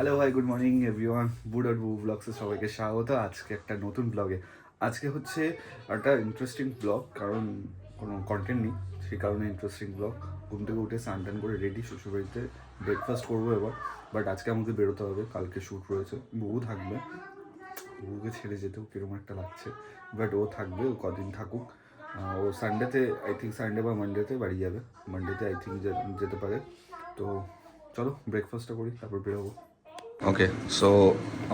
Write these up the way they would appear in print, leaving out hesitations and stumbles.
Hello ভাই, good morning everyone. বুড আর বু ব্লগসে সবাইকে স্বাগত। আজকে একটা নতুন ব্লগে। আজকে হচ্ছে একটা ইন্টারেস্টিং ব্লগ, কারণ কোনো কন্টেন্ট নেই, সেই কারণে ইন্টারেস্টিং ব্লগ। ঘুম থেকে উঠে স্নান টান করে রেডি, শ্বশুরবাড়িতে ব্রেকফাস্ট করবো এবার। বাট আজকে আমাকে বেরোতে হবে, কালকে শ্যুট রয়েছে। বউ থাকবে, বউকে ছেড়ে যেতেও কিরকম একটা লাগছে, বাট ও থাকবে, ও কদিন থাকুক। ও সানডেতে আই থিঙ্ক, সানডে বা মানডেতে বাড়ি যাবে। মানডেতে আই থিঙ্ক যেতে পারে। তো চলো ব্রেকফাস্টটা করি, তারপর বেরোবো। ওকে, সো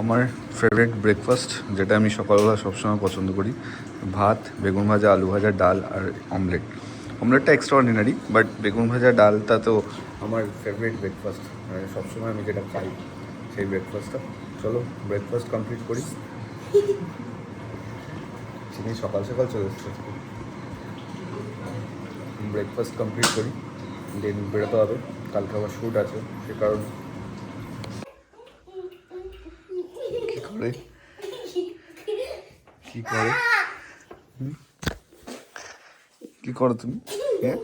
আমার ফেভারিট ব্রেকফাস্ট, যেটা আমি সকালবেলা সবসময় পছন্দ করি, ভাত, বেগুন ভাজা, আলু ভাজা, ডাল আর অমলেট। অমলেটটা এক্সট্রা অর্ডিনারি, বাট বেগুন ভাজা ডালটা তো আমার ফেভারিট ব্রেকফাস্ট। মানে সবসময় আমি যেটা খাই সেই ব্রেকফাস্টটা। চলো ব্রেকফাস্ট কমপ্লিট করি। চিনি সকাল সকাল চলে এসছে। ব্রেকফাস্ট কমপ্লিট করি, দেন বেরোতে হবে, কালকে আবার শ্যুট আছে, সে কারণে। কী করে কী করে কী করো তুমি? হ্যাঁ,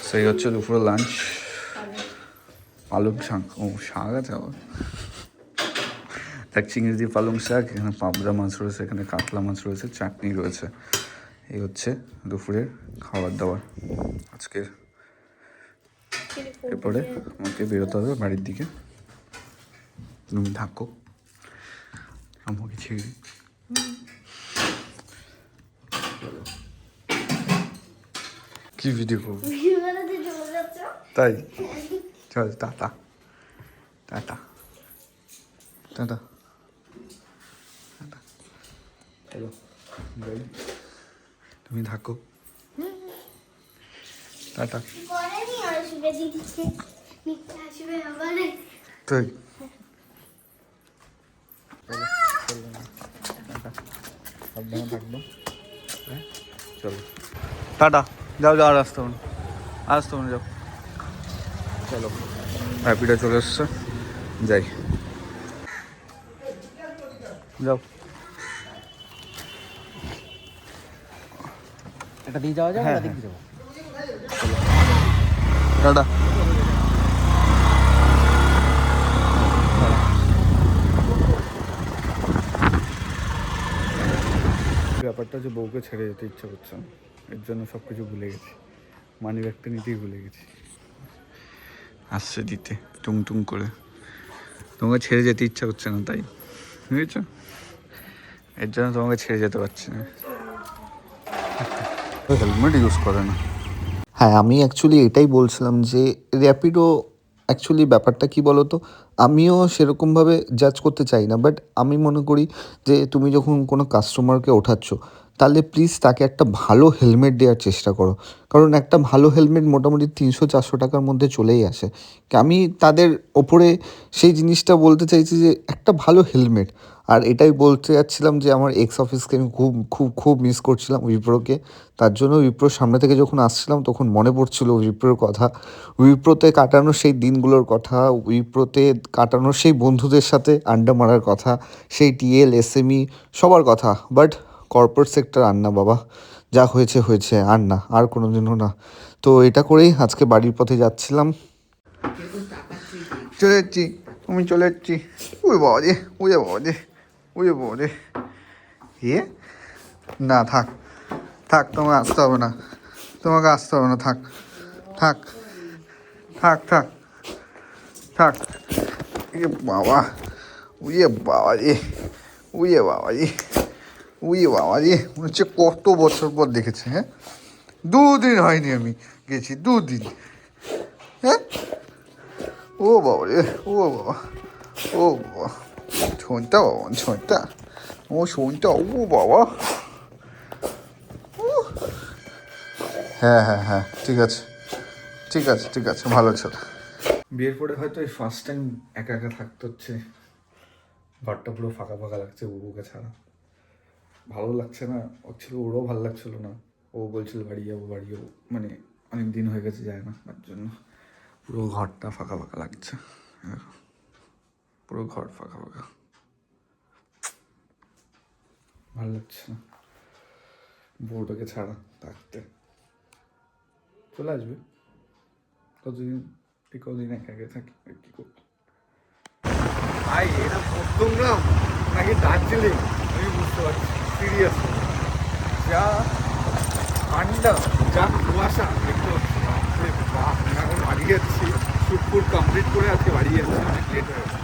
সেই হচ্ছে দুপুরে লাঞ্চ। পালং শাক, ও শাক আছে আবার, এক চিংড়ি দিয়ে পালং শাক, এখানে পাবদা মাছ রয়েছে, এখানে কাতলা মাছ রয়েছে, চাটনি রয়েছে। এই হচ্ছে দুপুরের খাবার দাবার আজকের। এরপরে আমাকে বেরোতে হবে বাড়ির দিকে। তুমি থাকো, আমাকে ছেড়ে। কি ভিডিও করবো? তাই চল, টাটা টাটা টাটা টাটা। চলো যাই, তুমি থাকো, টাটা। তাই সাবধানে থাকবো, হ্যাঁ চলো টাটা। যাও যাও, আর আসতে হবে না, আসতে হবে না, যাও। চলো, হ্যাপিটা চলে এসছে, যাই, যাও। এটা দিয়ে যাওয়া যাবে, হ্যাঁ ওটা হ্যাঁ, দিয়ে যাবো। টাটা। ব্যাপারটা হচ্ছে, বউকে ছেড়ে যেতে ইচ্ছা করছে না, এর জন্য সব কিছু ভুলে গেছি। মানি ব্যাগটা নিতেই ভুলে গেছি। আসছে দিতে টুং টুং করে। তোমাকে ছেড়ে যেতে ইচ্ছা করছে না, তাই বুঝেছ? এর জন্য তোমাকে ছেড়ে যেতে পারছি না। হেলমেট ইউজ করে না। হ্যাঁ, আমি অ্যাকচুয়ালি এটাই বলছিলাম যে র্যাপিডো অ্যাকচুয়ালি ব্যাপারটা কী বলো তো? আমিও সেরকমভাবে জাজ করতে চাই না। বাট আমি মনে করি যে তুমি যখন কোনো কাস্টমারকে ওঠাচ্ছ, তাহলে প্লিজ তাকে একটা ভালো হেলমেট দেওয়ার চেষ্টা করো। কারণ একটা ভালো হেলমেট মোটামুটি ৩০০-৪০০ টাকার মধ্যে চলেই আসে। আমি তাদের ওপরে সেই জিনিসটা বলতে চাইছি যে একটা ভালো হেলমেট। আর এটাই বলতে যাচ্ছিলাম যে আমার এক্স অফিসকে আমি খুব খুব খুব মিস করছিলাম, উইপ্রোকে। তার জন্য উইপ্রোর সামনে থেকে যখন আসছিলাম তখন মনে পড়ছিল উইপ্রোর কথা, উইপ্রোতে কাটানো সেই দিনগুলোর কথা, উইপ্রোতে কাটানো সেই বন্ধুদের সাথে আড্ডা মারার কথা, সেই টিএল এসএমই সবার কথা। বাট কর্পোরেট সেক্টর আর না বাবা, যা হয়েছে হয়েছে, আর না, আর কোনো দিনও না। তো এটা করেই আজকে বাড়ির পথে যাচ্ছিলাম। চলে যাচ্ছি, আমি চলে যাচ্ছি। ওই বাবা যে, ওই বাবা যে, ওই বাবা যে, এ না থাক, থাক, তোমাকে আসতে হবে না, তোমাকে আসতে হবে না, থাক থাক থাক থাক থাক। এ বাবা, উইয়ে বাবা রে, উইয়ে বাবা রে, উইয়ে বাবা রে, মনে হচ্ছে কত বছর পর দেখেছে। হ্যাঁ, 2 দিন হয়নি আমি গেছি, 2 দিন। হ্যাঁ, ও বাবা রে, ও বাবা, ও বাবা, ছোনটা বাবা, ছোনটা, ও শোনটা, ও বাবা। হ্যাঁ হ্যাঁ হ্যাঁ, ঠিক আছে ঠিক আছে ঠিক আছে, ভালো ছিল। বিয়ের পরে হয়তো এই ফার্স্ট টাইম একা একা থাকতে হচ্ছে। ঘরটা পুরো ফাঁকা ফাঁকা লাগছে বুবুকে ছাড়া। ভালো লাগছে না, হচ্ছিল, ওরও ভালো লাগছিল না। ও বলছিল বাড়ি যাবো বাড়ি যাবো, মানে অনেক দিন হয়ে গেছে যায় না, তার জন্য পুরো ঘরটা ফাঁকা ফাঁকা লাগছে। পুরো ঘর ফাঁকা ফাঁকা, ভালো লাগছে না বউটাকে ছাড়া থাকতে। চলে আসবে কতদিন, এই কদিন একা থাকি আর কি করবো। ভাই এটা মধ্যমগ্রাম নাকি দার্জিলিং আমি বুঝতে পারছি, সিরিয়াস যা ঠান্ডা, যা কুয়াশা দেখতে পাচ্ছি, বাপরে বাপ। আমি এখন বাড়ি যাচ্ছি, শ্যুট কমপ্লিট করে আজকে বাড়ি যাচ্ছি, অনেক লেট হয়ে গেছে।